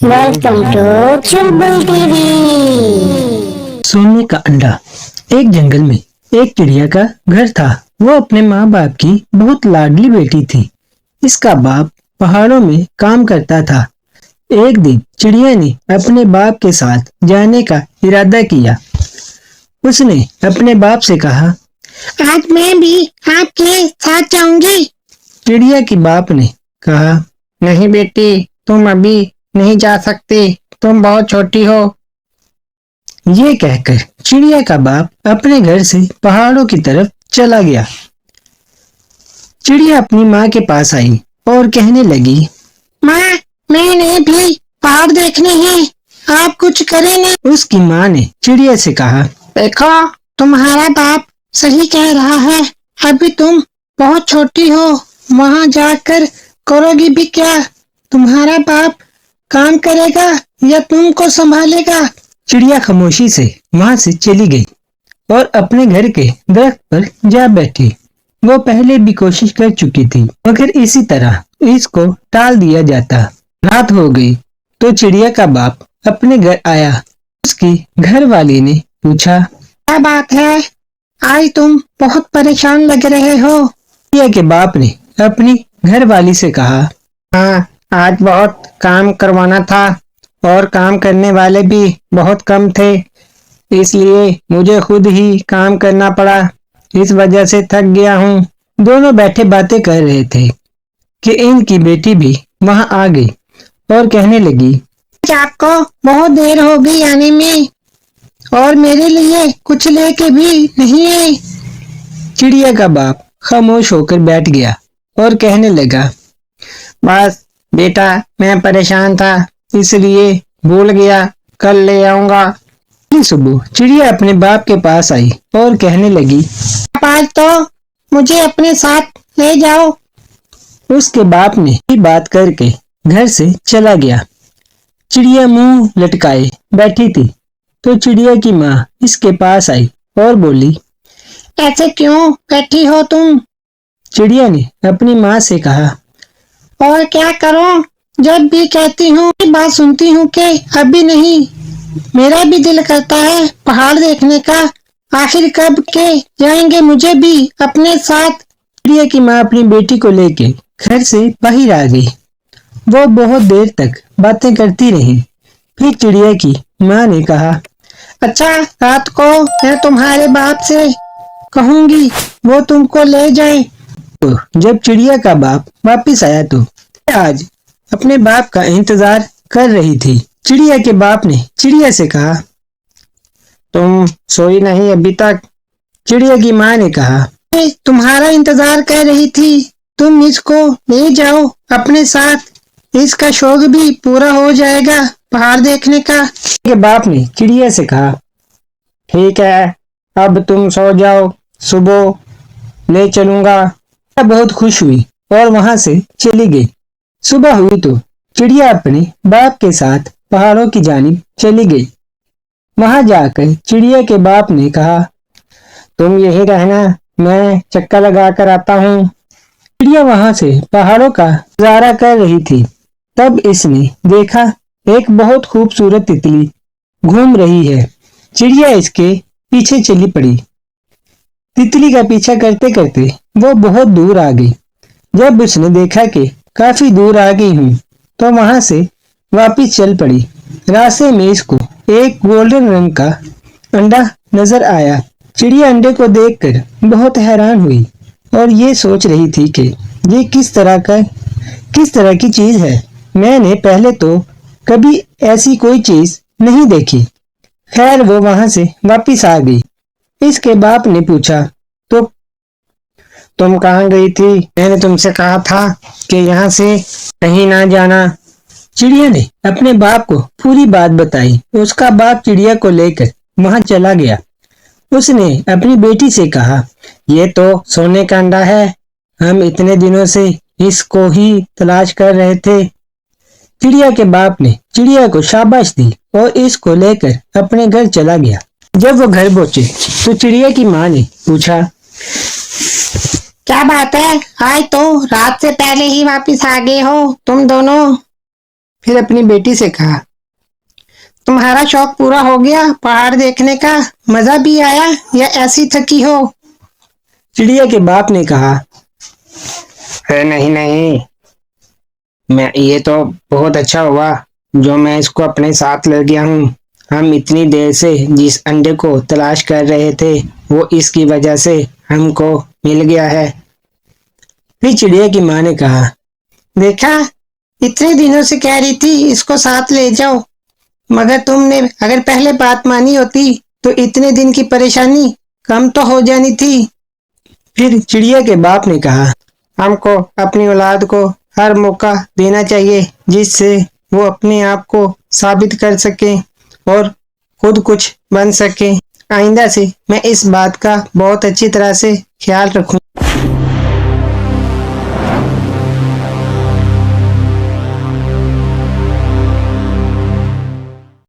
Welcome to Chulbul TV. सोने का अंडा। एक जंगल में एक चिड़िया का घर था। वो अपने माँ बाप की बहुत लाडली बेटी थी। इसका बाप पहाड़ों में काम करता था। एक दिन चिड़िया ने अपने बाप के साथ जाने का इरादा किया। उसने अपने बाप से कहा, आज मैं भी आपके साथ जाऊंगी। चिड़िया के बाप ने कहा, नहीं बेटी, तुम अभी नहीं जा सकती, तुम बहुत छोटी हो। ये कहकर चिड़िया का बाप अपने घर से पहाड़ों की तरफ चला गया। चिड़िया अपनी माँ के पास आई और कहने लगी, माँ, मैंने भी पहाड़ देखने हैं, आप कुछ करें ना। उसकी माँ ने चिड़िया से कहा, देखो, तुम्हारा बाप सही कह रहा है, अभी तुम बहुत छोटी हो, वहाँ जाकर करोगी भी क्या? तुम्हारा बाप काम करेगा या तुमको संभालेगा? चिड़िया खामोशी से वहां से चली गई और अपने घर के दरख्त पर जा बैठी। वो पहले भी कोशिश कर चुकी थी, मगर इसी तरह इसको टाल दिया जाता। रात हो गई तो चिड़िया का बाप अपने घर आया। उसकी घर वाली ने पूछा, क्या बात है, आज तुम बहुत परेशान लग रहे हो। चिड़िया के बाप ने अपनी घर वाली से कहा, हाँ, आज बहुत काम करवाना था और काम करने वाले भी बहुत कम थे, इसलिए मुझे खुद ही काम करना पड़ा। इस वजह से थक गया हूँ। दोनों बैठे बातें कर रहे थे कि इनकी बेटी भी वहां आ गई और कहने लगी, आज आपको बहुत देर हो गई आने में और मेरे लिए कुछ लेके भी नहीं है। चिड़िया का बाप खामोश होकर बैठ गया और कहने लगा, बस बेटा, मैं परेशान था इसलिए भूल गया, कल ले आऊंगा। अगली सुबह चिड़िया अपने बाप के पास आई और कहने लगी, आप आज तो मुझे अपने साथ ले जाओ। उसके बाप ने ये बात करके घर से चला गया। चिड़िया मुंह लटकाए बैठी थी तो चिड़िया की माँ इसके पास आई और बोली, ऐसे क्यों बैठी हो तुम? चिड़िया ने अपनी माँ से कहा, और क्या करूं, जब भी कहती हूँ बात सुनती हूँ कि अभी नहीं। मेरा भी दिल करता है पहाड़ देखने का, आखिर कब के जाएंगे मुझे भी अपने साथ। चिड़िया की माँ अपनी बेटी को लेके घर से बाहर आ गई। वो बहुत देर तक बातें करती रही। फिर चिड़िया की माँ ने कहा, अच्छा, रात को मैं तुम्हारे बाप से कहूंगी वो तुमको ले जाए। तो जब चिड़िया का बाप वापस आया तो आज अपने बाप का इंतजार कर रही थी। चिड़िया के बाप ने चिड़िया से कहा, तुम सोई नहीं अभी तक? चिड़िया की माँ ने कहा, मैं तुम्हारा इंतजार कर रही थी, तुम इसको ले जाओ अपने साथ, इसका शौक भी पूरा हो जाएगा पहाड़ देखने का। के बाप ने चिड़िया से कहा, ठीक है, अब तुम सो जाओ, सुबह ले चलूंगा। चिड़िया बहुत खुश हुई और वहां से चली गई। सुबह हुई तो चिड़िया अपने बाप के साथ पहाड़ों की जानिब चली गई। वहां जाकर चिड़िया के बाप ने कहा, तुम यही रहना, मैं चक्कर लगा कर आता हूँ। चिड़िया वहां से पहाड़ों का नजारा कर रही थी। तब इसने देखा एक बहुत खूबसूरत तितली घूम रही है। चिड़िया इसके पीछे चली पड़ी। तितली का पीछा करते करते वो बहुत दूर आ गई। जब उसने देखा कि काफी दूर आ गई हूँ तो वहां से वापिस चल पड़ी। रास्ते में इसको एक गोल्डन रंग का अंडा नजर आया। चिड़िया अंडे को देखकर बहुत हैरान हुई और ये सोच रही थी कि ये किस तरह की चीज है। मैंने पहले तो कभी ऐसी कोई चीज नहीं देखी। खैर वो वहां से वापिस आ गई। इसके बाप ने पूछा, तो तुम कहाँ गई थी? मैंने तुमसे कहा था कि यहाँ से कहीं ना जाना। चिड़िया ने अपने बाप को पूरी बात बताई। उसका बाप चिड़िया को लेकर वहां चला गया। उसने अपनी बेटी से कहा, ये तो सोने का अंडा है, हम इतने दिनों से इसको ही तलाश कर रहे थे। चिड़िया के बाप ने चिड़िया को शाबाश दी और इसको लेकर अपने घर चला गया। जब वो घर पहुंचे तो चिड़िया की माँ ने पूछा, क्या बात है, आज तो रात से पहले ही वापस आ गए हो तुम दोनों। پھر اپنی بیٹی سے کہا، تمہارا شوق پورا ہو گیا؟ پہاڑ دیکھنے کا مزہ بھی آیا یا ایسی تھکی ہو؟ چڑیا کے باپ نے کہا، نہیں نہیں، یہ تو بہت اچھا ہوا جو میں اس کو اپنے ساتھ لے گیا ہوں۔ ہم اتنی دیر سے جس انڈے کو تلاش کر رہے تھے وہ اس کی وجہ سے ہم کو مل گیا ہے۔ پھر چڑیا کی ماں نے کہا، دیکھا، اتنے دنوں سے کہہ رہی تھی اس کو ساتھ لے جاؤ، مگر تم نے اگر پہلے بات مانی ہوتی تو اتنے دن کی پریشانی کم تو ہو جانی تھی۔ پھر چڑیا کے باپ نے کہا، ہم کو اپنی اولاد کو ہر موقع دینا چاہیے جس سے وہ اپنے آپ کو ثابت کر سکیں اور خود کچھ بن سکیں۔ آئندہ سے میں اس بات کا بہت اچھی طرح سے خیال رکھوں۔